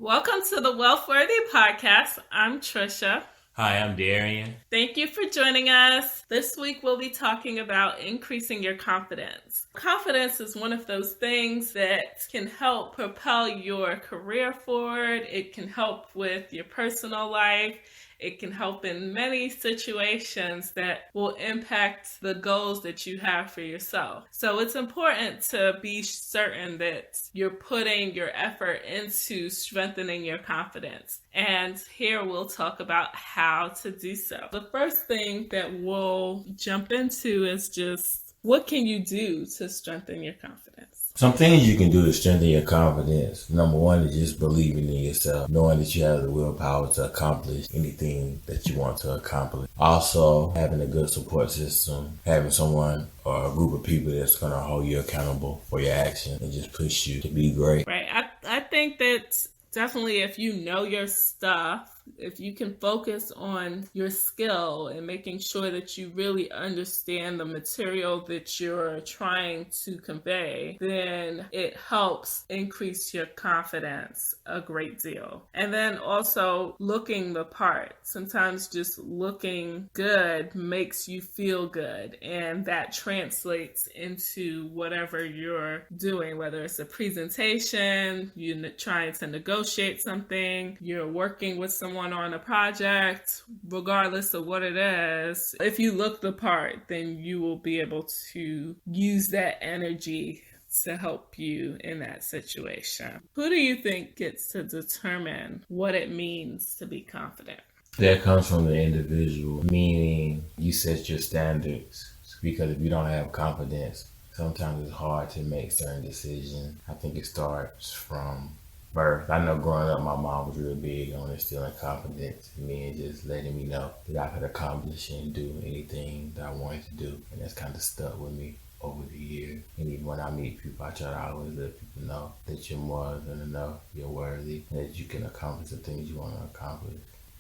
Welcome to the Wealthworthy Podcast. I'm Trisha. Hi, I'm Darian. Thank you for joining us. This week we'll be talking about increasing your confidence. Confidence is one of those things that can help propel your career forward. It can help with your personal life. It can help in many situations that will impact the goals that you have for yourself. So it's important to be certain that you're putting your effort into strengthening your confidence. And here we'll talk about how to do so. The first thing that we'll jump into is just what can you do to strengthen your confidence? Some things you can do to strengthen your confidence. Number one is just believing in yourself, knowing that you have the willpower to accomplish anything that you want to accomplish. Also, having a good support system, having someone or a group of people that's going to hold you accountable for your actions and just push you to be great. Right. I think that definitely if you know your stuff, if you can focus on your skill and making sure that you really understand the material that you're trying to convey, then it helps increase your confidence a great deal. And then also looking the part. Sometimes just looking good makes you feel good, and that translates into whatever you're doing, whether it's a presentation, you're trying to negotiate something, you're working with someone on a project, regardless of what it is. If you look the part, then you will be able to use that energy to help you in that situation. Who do you think gets to determine what it means to be confident? That comes from the individual, meaning you set your standards. Because if you don't have confidence, sometimes it's hard to make certain decisions. I think it starts from birth. I know growing up, my mom was real big on instilling confidence in me and just letting me know that I could accomplish and do anything that I wanted to do. And that's kind of stuck with me over the years. And even when I meet people, I try to always let people know that you're more than enough, you're worthy, and that you can accomplish the things you want to accomplish.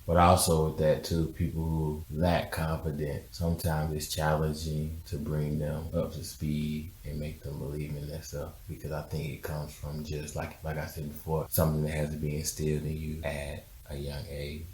But also with that too, people who lack confidence, sometimes it's challenging to bring them up to speed and make them believe in themselves. Because I think it comes from just like I said before, something that has to be instilled in you at a young age.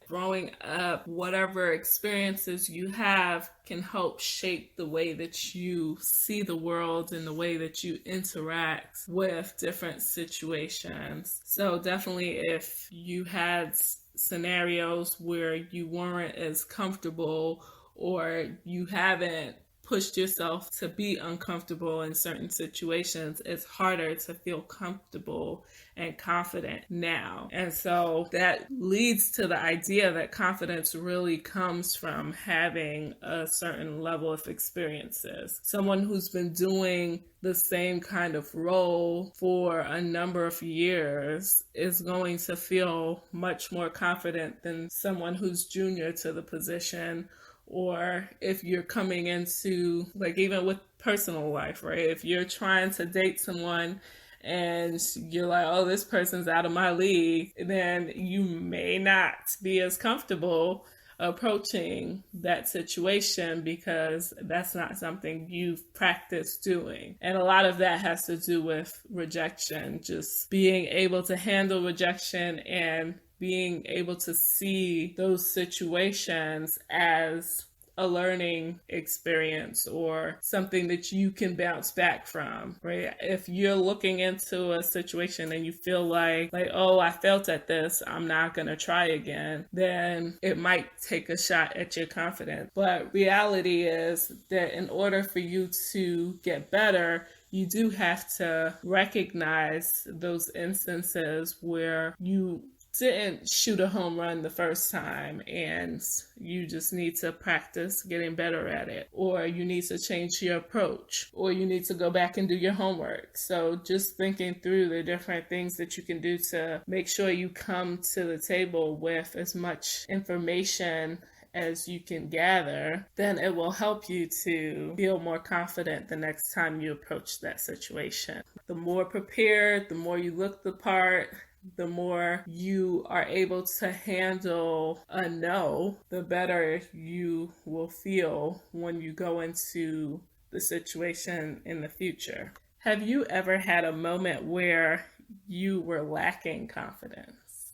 Growing up, whatever experiences you have can help shape the way that you see the world and the way that you interact with different situations. So definitely if you had scenarios where you weren't as comfortable or you haven't pushed yourself to be uncomfortable in certain situations, it's harder to feel comfortable and confident now. And so that leads to the idea that confidence really comes from having a certain level of experiences. Someone who's been doing the same kind of role for a number of years is going to feel much more confident than someone who's junior to the position. Or if you're coming into, like, even with personal life, right? If you're trying to date someone and you're like, oh, this person's out of my league, then you may not be as comfortable approaching that situation because that's not something you've practiced doing. And a lot of that has to do with rejection, just being able to handle rejection and being able to see those situations as a learning experience or something that you can bounce back from, right? If you're looking into a situation and you feel like, oh, I failed at this, I'm not going to try again, then it might take a shot at your confidence. But reality is that in order for you to get better, you do have to recognize those instances where you didn't shoot a home run the first time and you just need to practice getting better at it, or you need to change your approach, or you need to go back and do your homework. So just thinking through the different things that you can do to make sure you come to the table with as much information as you can gather, then it will help you to feel more confident the next time you approach that situation. The more prepared, the more you look the part, the more you are able to handle a no, the better you will feel when you go into the situation in the future. Have you ever had a moment where you were lacking confidence?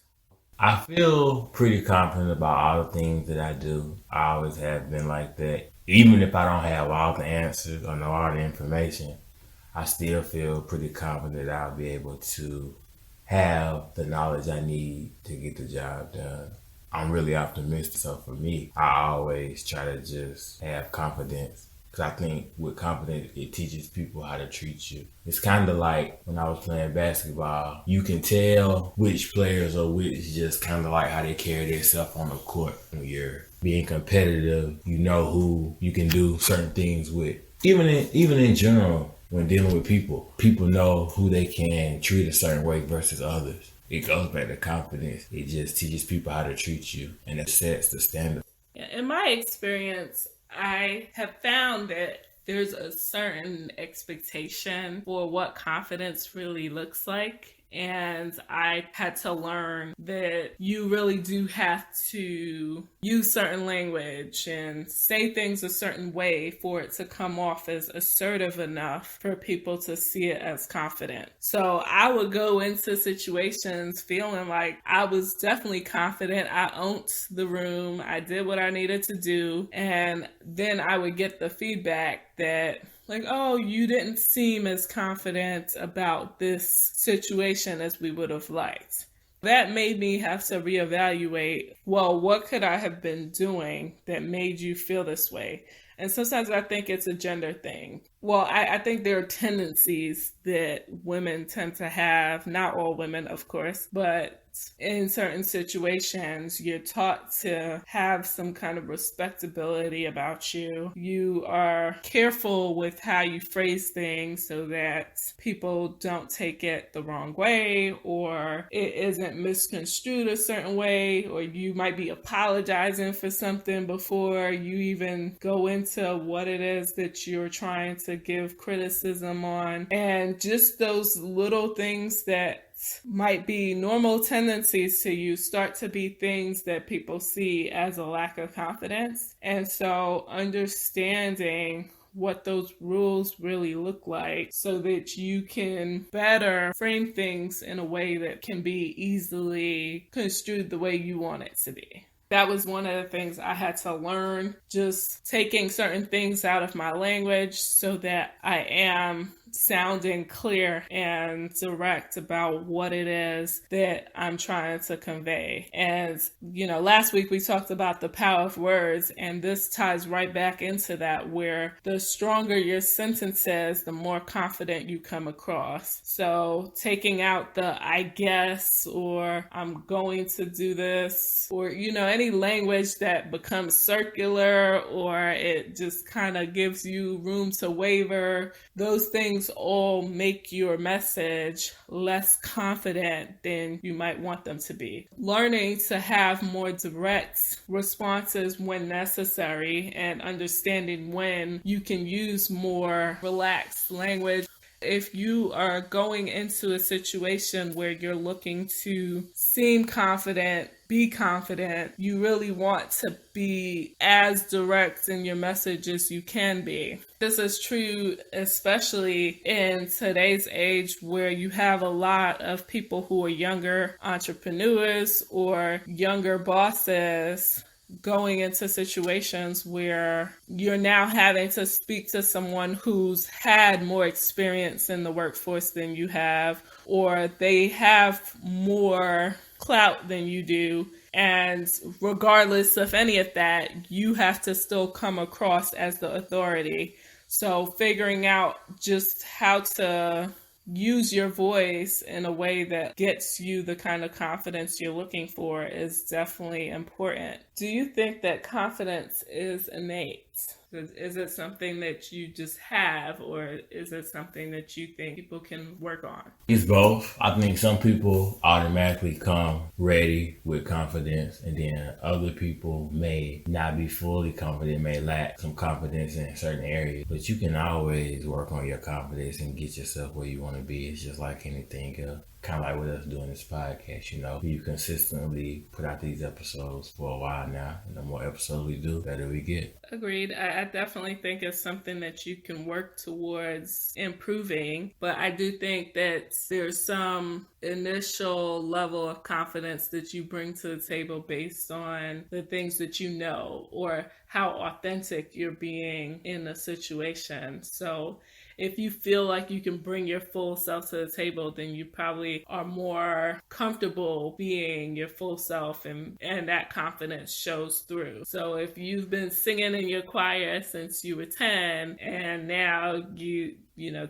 I feel pretty confident about all the things that I do. I always have been like that. Even if I don't have all the answers or know all the information, I still feel pretty confident that I'll be able to have the knowledge I need to get the job done. I'm really optimistic. So for me, I always try to just have confidence. Because I think with confidence, it teaches people how to treat you. It's kind of like when I was playing basketball, you can tell which players are which, just kind of like how they carry themselves on the court. When you're being competitive, you know who you can do certain things with. Even in general, when dealing with people know who they can treat a certain way versus others. It goes back to confidence. It just teaches people how to treat you, and it sets the standard. In my experience, I have found that there's a certain expectation for what confidence really looks like. And I had to learn that you really do have to use certain language and say things a certain way for it to come off as assertive enough for people to see it as confident. So I would go into situations feeling like I was definitely confident. I owned the room. I did what I needed to do. And then I would get the feedback that, like, oh, you didn't seem as confident about this situation as we would have liked. That made me have to reevaluate, well, what could I have been doing that made you feel this way? And sometimes I think it's a gender thing. Well, I think there are tendencies that women tend to have, not all women, of course, but in certain situations, you're taught to have some kind of respectability about you. You are careful with how you phrase things so that people don't take it the wrong way, or it isn't misconstrued a certain way, or you might be apologizing for something before you even go into what it is that you're trying to give criticism on. And just those little things that might be normal tendencies to you start to be things that people see as a lack of confidence. And so understanding what those rules really look like so that you can better frame things in a way that can be easily construed the way you want it to be. That was one of the things I had to learn, just taking certain things out of my language so that I am sounding clear and direct about what it is that I'm trying to convey. And, last week we talked about the power of words, and this ties right back into that, where the stronger your sentence is, the more confident you come across. So taking out the I guess, or I'm going to do this, or, any language that becomes circular, or it just kind of gives you room to waver, those things all make your message less confident than you might want them to be. Learning to have more direct responses when necessary, and understanding when you can use more relaxed language. If you are going into a situation where you're looking to seem confident, be confident, you really want to be as direct in your message as you can be. This is true especially in today's age, where you have a lot of people who are younger entrepreneurs or younger bosses going into situations where you're now having to speak to someone who's had more experience in the workforce than you have, or they have more clout than you do. And regardless of any of that, you have to still come across as the authority. So figuring out just how to use your voice in a way that gets you the kind of confidence you're looking for is definitely important. Do you think that confidence is innate? Is it something that you just have, or is it something that you think people can work on? It's both. I think some people automatically come ready with confidence, and then other people may not be fully confident, may lack some confidence in certain areas. But you can always work on your confidence and get yourself where you want to be. It's just like anything else. Kind of like with us doing this podcast, you consistently put out these episodes for a while now, and the more episodes we do, the better we get. Agreed. I definitely think it's something that you can work towards improving, but I do think that there's some initial level of confidence that you bring to the table based on the things that you know or how authentic you're being in a situation. So if you feel like you can bring your full self to the table, then you probably are more comfortable being your full self, and that confidence shows through. So if you've been singing in your choir since you were 10 and now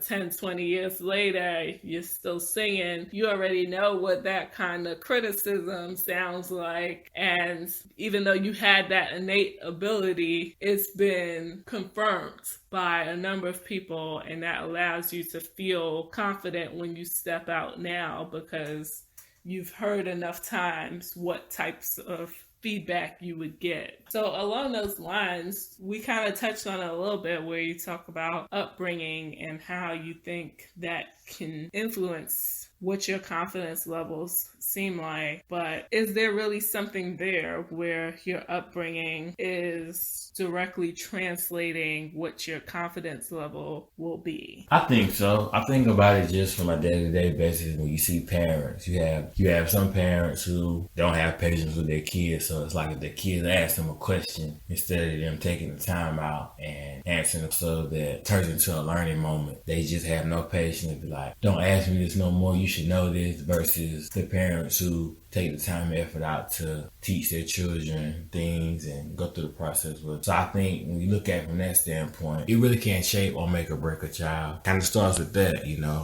10, 20 years later, you're still singing, you already know what that kind of criticism sounds like. And even though you had that innate ability, it's been confirmed by a number of people, and that allows you to feel confident when you step out now because you've heard enough times what types of feedback you would get. So along those lines, we kind of touched on it a little bit where you talk about upbringing and how you think that can influence what your confidence levels seem like. But is there really something there where your upbringing is directly translating what your confidence level will be? I think so. I think about it just from a day-to-day basis. When you see parents, you have some parents who don't have patience with their kids, so it's like if the kids ask them a question, instead of them taking the time out and answering it, so that turns into a learning moment. They just have no patience to be like, don't ask me this no more, you should know this, versus the parents who take the time and effort out to teach their children things and go through the process with. So I think when you look at it from that standpoint, it really can't shape or make or break a child. Kind of starts with that,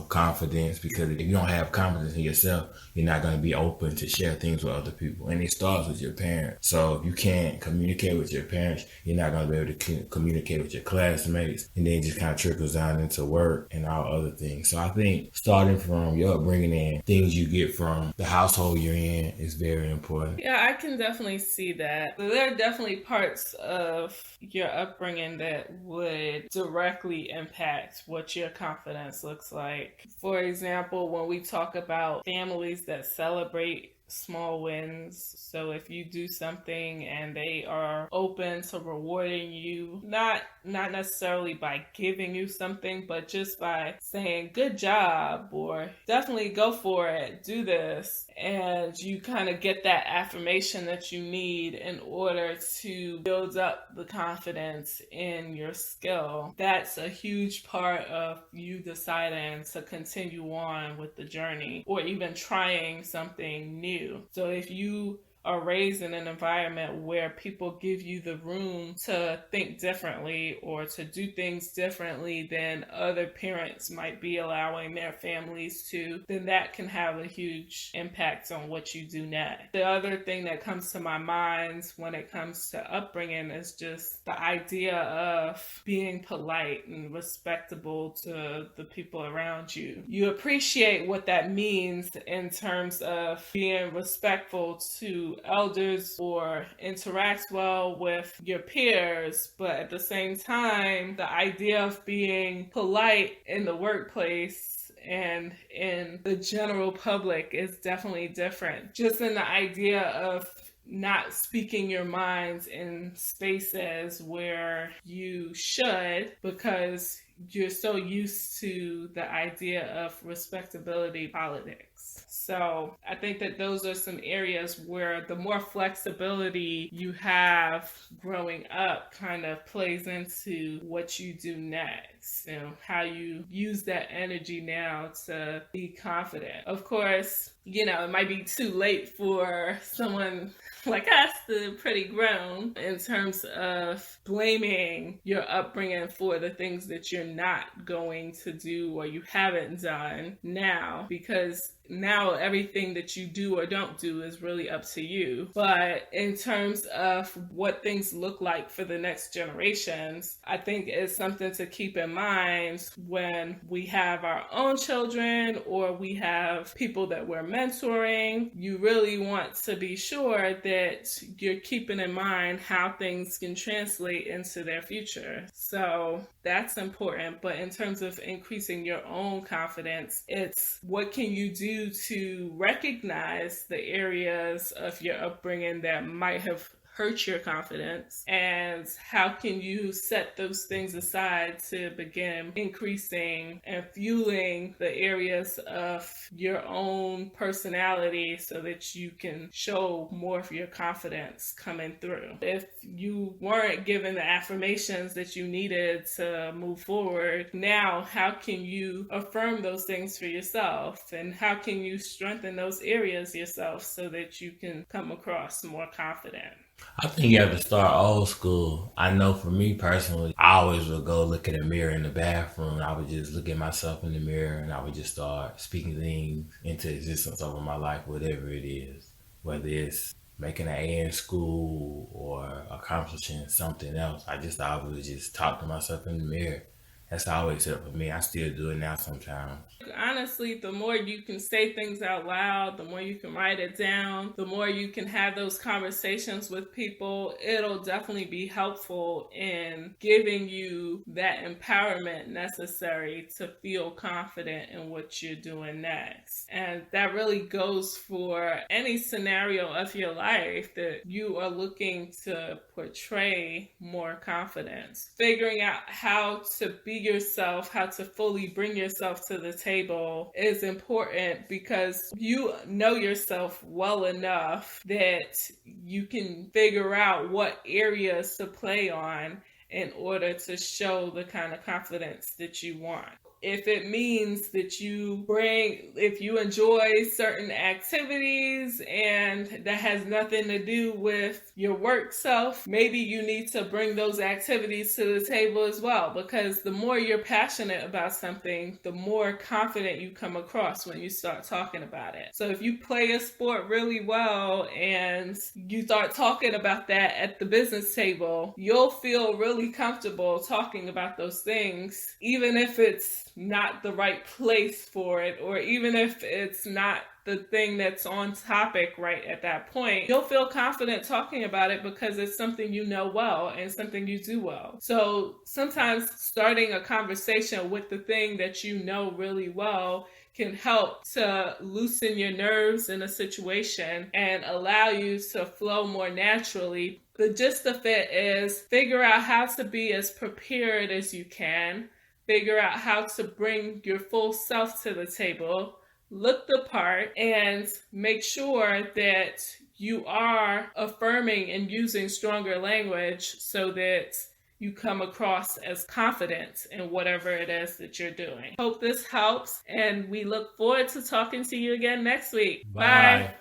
confidence, because if you don't have confidence in yourself, you're not going to be open to share things with other people. And it starts with your parents. So if you can't communicate with your parents, you're not going to be able to communicate with your classmates. And then it just kind of trickles down into work and all other things. So I think starting from your upbringing and things you get from the household you're in is very important. Yeah, I can definitely see that. There are definitely parts of your upbringing that would directly impact what your confidence looks like. For example, when we talk about families that celebrate small wins. So if you do something and they are open to rewarding you, not necessarily by giving you something, but just by saying good job or definitely go for it, do this, and you kind of get that affirmation that you need in order to build up the confidence in your skill. That's a huge part of you deciding to continue on with the journey or even trying something new. So if you are raised in an environment where people give you the room to think differently or to do things differently than other parents might be allowing their families to, then that can have a huge impact on what you do next. The other thing that comes to my mind when it comes to upbringing is just the idea of being polite and respectable to the people around you. You appreciate what that means in terms of being respectful to elders or interact well with your peers, but at the same time, the idea of being polite in the workplace and in the general public is definitely different. Just in the idea of not speaking your minds in spaces where you should, because you're so used to the idea of respectability politics. So I think that those are some areas where the more flexibility you have growing up kind of plays into what you do next, how you use that energy now to be confident. Of course, it might be too late for someone like us, the pretty grown, in terms of blaming your upbringing for the things that you're not going to do or you haven't done now, because now everything that you do or don't do is really up to you. But in terms of what things look like for the next generations, I think it's something to keep in mind when we have our own children or we have people that we're mentoring. You really want to be sure that you're keeping in mind how things can translate into their future. So that's important. But in terms of increasing your own confidence, it's what can you do you to recognize the areas of your upbringing that might have hurt your confidence, and how can you set those things aside to begin increasing and fueling the areas of your own personality so that you can show more of your confidence coming through. If you weren't given the affirmations that you needed to move forward, now how can you affirm those things for yourself, and how can you strengthen those areas yourself so that you can come across more confident? I think you have to start old school. I know for me personally, I always would go look at a mirror in the bathroom. I would just look at myself in the mirror and I would just start speaking things into existence over my life, whatever it is. Whether it's making an A in school or accomplishing something else. I just always just talk to myself in the mirror. That's always it for me. I still do it now sometimes. Honestly, the more you can say things out loud, the more you can write it down, the more you can have those conversations with people, it'll definitely be helpful in giving you that empowerment necessary to feel confident in what you're doing next. And that really goes for any scenario of your life that you are looking to portray more confidence. Figuring out how to be yourself, how to fully bring yourself to the table is important, because you know yourself well enough that you can figure out what areas to play on in order to show the kind of confidence that you want. If it means that if you enjoy certain activities and that has nothing to do with your work self, maybe you need to bring those activities to the table as well, because the more you're passionate about something, the more confident you come across when you start talking about it. So if you play a sport really well and you start talking about that at the business table, you'll feel really comfortable talking about those things, even if it's not the right place for it, or even if it's not the thing that's on topic right at that point. You'll feel confident talking about it because it's something you know well and something you do well. So sometimes starting a conversation with the thing that you know really well can help to loosen your nerves in a situation and allow you to flow more naturally. The gist of it is figure out how to be as prepared as you can. Figure out how to bring your full self to the table, look the part, and make sure that you are affirming and using stronger language so that you come across as confident in whatever it is that you're doing. Hope this helps, and we look forward to talking to you again next week. Bye.